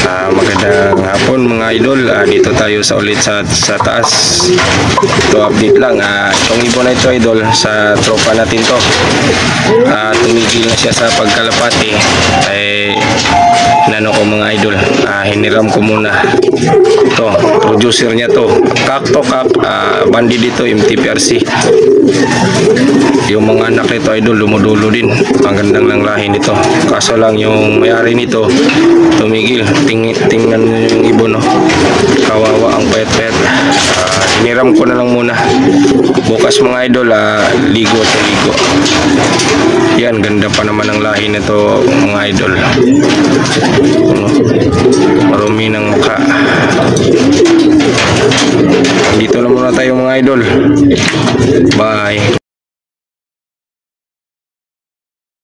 Magandang hapon mga idol. Dito tayo ulit sa taas. Ito update lang. Itong ibon na ito idol, sa tropa natin to. Tumigil na siya sa pagkalapati. Inano ko mga idol, hiniram ko muna. Ito, producer niya to. Kak, bandi dito, MTPRC. Yung mga anak nito idol, dumudulo din. Ang gandang ng lahi nito. Kaso lang yung may-ari nito tumigil. Tingnan yung ibon, no? Kawawa ang pet-pet. Hiniram ko na lang muna. Bukas mga idol, ligo. Yan, ganda pa naman ang lahi nito mga idol. Marumi ng mukha. Dito na muna tayo mga idol. Bye.